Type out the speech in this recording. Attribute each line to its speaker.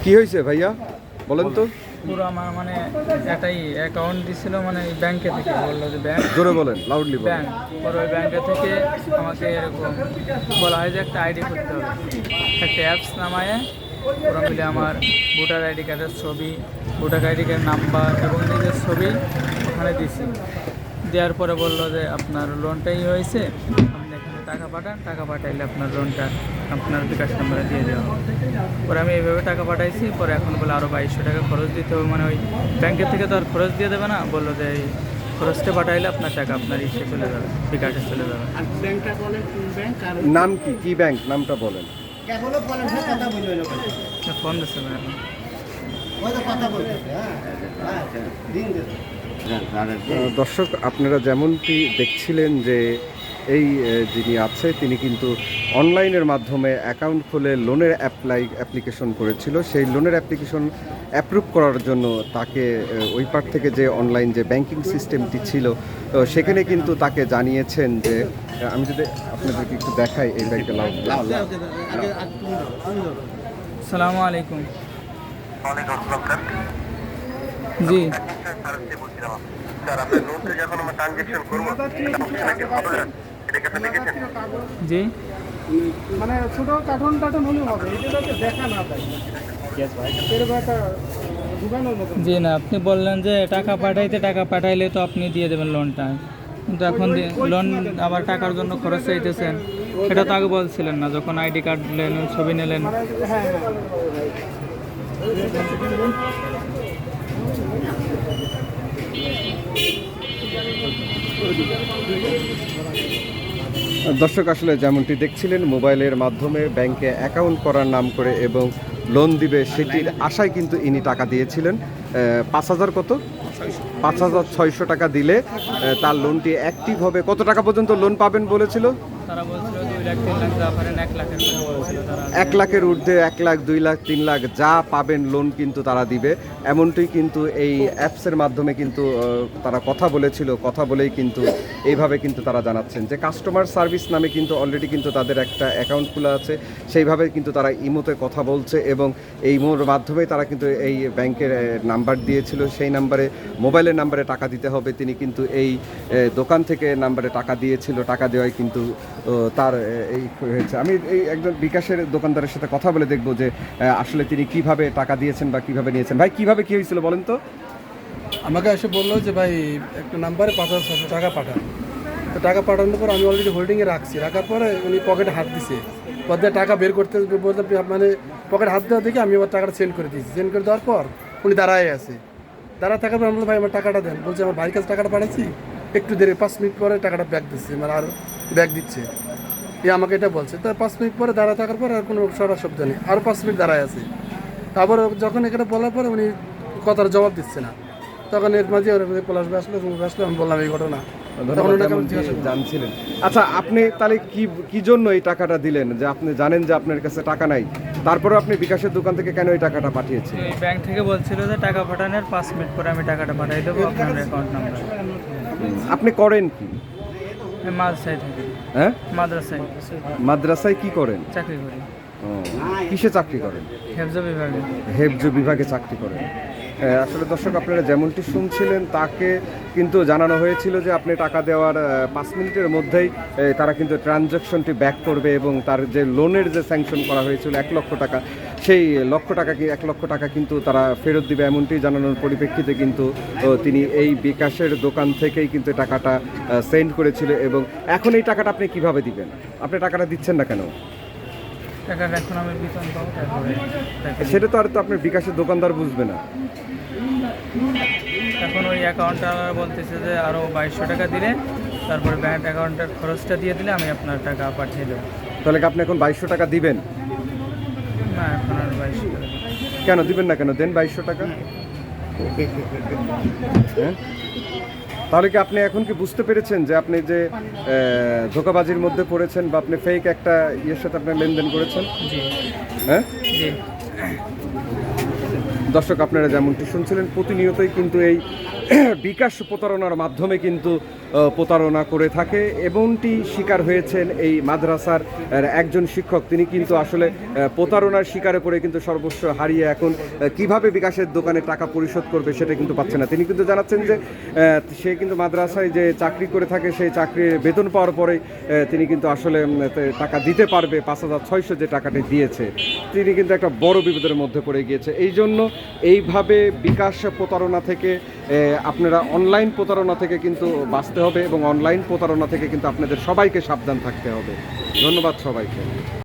Speaker 1: কি হয়েছে ভাইয়া বলেন তো?
Speaker 2: পুরো আমার মানে একটাই অ্যাকাউন্ট দিছিল মানে ব্যাংকে থেকে বললো যে ব্যাংক
Speaker 1: জোরে বলেন, লাউডলি বলেন।
Speaker 2: ব্যাংক পুরো ওই ব্যাংকে থেকে আমাকে এরকম বলা হয় যে একটা আইডি করতে হবে, একটা অ্যাপস নামায়ে পুরো মিলে আমার ভোটার আইডি কার্ডের ছবি, ভোটার আইডি কার্ডের নাম্বার এবং নিজের ছবি ওখানে দিছি। দেওয়ার পরে বললো যে আপনার লোনটাই হয়েছে, আপনি এখানে টাকা পাঠান, টাকা পাঠাইলে আপনার লোনটা আপনার বিকাশ নাম্বারে দিয়ে দেওয়া হবে। পরে আমি এইভাবে টাকা পাঠাইছি। পরে এখন বলে আরও 2200 টাকা খরচ দিতে হবে, মানে ওই ব্যাংকের থেকে তো আর খরচ দিয়ে দেবে না, বললো যে এই খরচটা পাঠাইলে আপনার টাকা আপনার ইসে চলে যাবে, বিকাশে চলে যাবে।
Speaker 1: নাম কি, কি ব্যাংক নামটা বলেন?
Speaker 2: ফোন দিচ্ছে না এখন।
Speaker 1: দর্শক, আপনারা যেমনটি দেখছিলেন যে এই যিনি আছে তিনি কিন্তু অনলাইনের মাধ্যমে অ্যাকাউন্ট খুলে লোনের অ্যাপ্লিকেশন করেছিল। সেই লোনের অ্যাপ্লিকেশন অ্যাপ্রুভ করার জন্য তাকে ওই পার থেকে যে অনলাইন যে ব্যাংকিং সিস্টেমটি ছিল সেখানে কিন্তু তাকে জানিয়েছেন যে, আমি যদি আপনাদেরকে একটু দেখাই এই ব্যাংকে
Speaker 2: আসসালামু আলাইকুম। জি জি,
Speaker 3: মানে ছোট কার্টুন হলেও হবে, এটা দেখা না যায় এরকম একটা দোকানের মতো।
Speaker 2: জি না, আপনি বললেন যে টাকা পাঠাইলে তো আপনি দিয়ে দেবেন লোনটা, কিন্তু এখন লোন আবার টাকার জন্য খরচ চাইতেছেন, এটা তো আগে বলছিলেন না যখন আইডি কার্ড নিলেন, ছবি নিলেন।
Speaker 3: হ্যাঁ
Speaker 1: দর্শক, আসলে যেমনটি দেখছিলেন মোবাইলের মাধ্যমে ব্যাংকে অ্যাকাউন্ট করার নাম করে এবং লোন দিবে সেটির আশায় কিন্তু ইনি টাকা দিয়েছিলেন। 5,000 কত 5,600 টাকা দিলে তার লোনটি অ্যাক্টিভ হবে। কত টাকা পর্যন্ত লোন পাবেন বলেছিল?
Speaker 2: তারা বলছিল 2 লাখ 3 লাখ যা পারেন, 1 লাখের মধ্যে বলছিল তারা।
Speaker 1: 1 লাখের ঊর্ধ্বে 1 লাখ 2 লাখ 3 লাখ যা পাবেন লোন কিন্তু তারা দিবে, এমনটি কিন্তু এই অ্যাপসের মাধ্যমে কিন্তু তারা কথা বলেছিল। কথা বলেই কিন্তু এইভাবে কিন্তু তারা জানাচ্ছেন যে কাস্টমার সার্ভিস নামে কিন্তু অলরেডি কিন্তু তাদের একটা অ্যাকাউন্ট খোলা আছে, সেইভাবে কিন্তু তারা ইমোতে কথা বলছে এবং এই ইমোর মাধ্যমে তারা কিন্তু এই ব্যাংকের নাম্বার দিয়েছিল, সেই নাম্বারে মোবাইলের নাম্বারে টাকা দিতে হবে। তিনি কিন্তু এই দোকান থেকে নাম্বারে টাকা দিয়েছিল, টাকা দেওয়ায় কিন্তু তার এই হয়েছে। আমি এই একজন বিকাশের দোকানদারের সাথে কথা বলে দেখবো যে আসলে তিনি কিভাবে টাকা দিয়েছেন বা কিভাবে নিয়েছেন। ভাই, কিভাবে কি হয়েছিল বলেন তো?
Speaker 3: আমাকে এসে বললো যে ভাই একটা নাম্বারে 5,600 টাকা পাঠান। তো টাকা পাঠানোর পর আমি অলরেডি হোল্ডিংয়ে রাখার পরে উনি পকেটে হাত দিছে, পরে টাকা বের করতে বলতে মানে পকেটে হাত দেওয়া দেখে আমি আবার টাকাটা সেন্ড করে দিয়েছি। সেন্ড করে দেওয়ার পর উনি দাঁড়ায় আছে, দাঁড়া থাকার পর আমি বললাম ভাই আমার টাকাটা দেন। বলছে আমার ভাইয়ের কাছে টাকাটা পাঠাচ্ছি, একটু দেরি 5 মিনিট পরে টাকাটা ব্যাক দিচ্ছে, মানে আর ব্যাক দিচ্ছে। আমাকে এটা বলছে। তো 5 মিনিট পরে দাঁড়া থাকার পর আর কোনো সরা শব্দ নেই, আরও 5 মিনিট দাঁড়ায় আছে। তারপর যখন এখানে বলার পরে উনি কথার জবাব দিচ্ছে না, তখন এর মাঝে আসলে আমি বললাম এই ঘটনা।
Speaker 1: জানছিলেন? আচ্ছা, আপনি তাহলে কি জন্য এই টাকাটা দিলেন? যে আপনি জানেন যে আপনার কাছে টাকা নাই, তারপরে আপনি বিকাশের দোকান থেকে কেন এই টাকাটা পাঠিয়েছেন?
Speaker 2: এই ব্যাংক থেকে বলছিল যে টাকা পাঠানোর 5 মিনিট পরে আমি টাকাটা পাঠিয়ে দেবো আপনার অ্যাকাউন্ট নাম্বারে।
Speaker 1: আপনি করেন কি?
Speaker 2: মাদ্রাসায় থাকি।
Speaker 1: হ্যাঁ,
Speaker 2: মাদ্রাসায়
Speaker 1: মাদ্রাসায় কি করেন?
Speaker 2: চাকরি করি।
Speaker 1: কিসে চাকরি করেন?
Speaker 2: হেফজ বিভাগে।
Speaker 1: হেফজ বিভাগে চাকরি করেন। আসলে দর্শক, আপনারা যেমনটি শুনছিলেন তাকে কিন্তু জানানো হয়েছিল যে আপনি টাকা দেওয়ার 5 মিনিটের মধ্যেই তারা কিন্তু ট্রানজ্যাকশনটি ব্যাক করবে এবং তার যে লোনের যে স্যাংশন করা হয়েছিল 1 লক্ষ টাকা, সেই 1 লক্ষ টাকা কিন্তু তারা ফেরত দিবে, এমনটি জানানোর পরিপ্রেক্ষিতে কিন্তু তিনি এই বিকাশের দোকান থেকেই কিন্তু টাকাটা সেন্ড করেছিল। এবং এখন এই টাকাটা আপনি কিভাবে দিবেন? আপনি টাকাটা দিচ্ছেন না কেন?
Speaker 2: টাকাটা এখন আমি বেতন পাবো, তারপরে
Speaker 1: সেটা তো আর তো আপনার বিকাশের দোকানদার বুঝবে না।
Speaker 2: এখন ওই অ্যাকাউন্টটা বলতেছে যে আরও 2200 টাকা দিলে তারপরে ব্যাংক অ্যাকাউন্টের খরচটা দিয়ে দিলে আমি আপনার টাকা পাঠিয়ে দেবো।
Speaker 1: তাহলে কি আপনি এখন 2200 টাকা দিবেন?
Speaker 2: না, এখন আর 2200 টাকা
Speaker 1: কেন দিবেন না? কেন দেন 2200 টাকা। হ্যাঁ, তাহলে কি আপনি এখন কি বুঝতে পেরেছেন যে আপনি যে ধোঁকাবাজির মধ্যে পড়েছেন বা আপনি ফেক একটা ইয়ের সাথে আপনি লেনদেন করেছেন?
Speaker 2: জি
Speaker 1: হ্যাঁ
Speaker 2: জি।
Speaker 1: দর্শক, আপনারা যেমনটি শুনছিলেন প্রতিনিয়তই কিন্তু এই বিকাশ প্রতারণার মাধ্যমে কিন্তু প্রতারণা করে থাকে। এমনটি শিকার হয়েছেন এই মাদ্রাসার একজন শিক্ষক। তিনি কিন্তু আসলে প্রতারণার শিকারে পড়ে কিন্তু সর্বস্ব হারিয়ে এখন কিভাবে বিকাশের দোকানে টাকা পরিশোধ করবে সেটা কিন্তু পাচ্ছে না। তিনি কিন্তু জানাচ্ছেন যে সে কিন্তু মাদ্রাসায় যে চাকরি করে থাকে সেই চাকরির বেতন পাওয়ার পরেই তিনি কিন্তু আসলে টাকা দিতে পারবে 5,600 যে টাকাটি দিয়েছে। তিনি কিন্তু একটা বড় বিপদের মধ্যে পড়ে গিয়েছে। এই জন্য এইভাবে বিকাশ প্রতারণা থেকে আপনারা অনলাইন প্রতারণা থেকে কিন্তু বাঁচতে হবে এবং অনলাইন প্রতারণা থেকে কিন্তু আপনাদের সবাইকে সাবধান থাকতে হবে। ধন্যবাদ সবাইকে।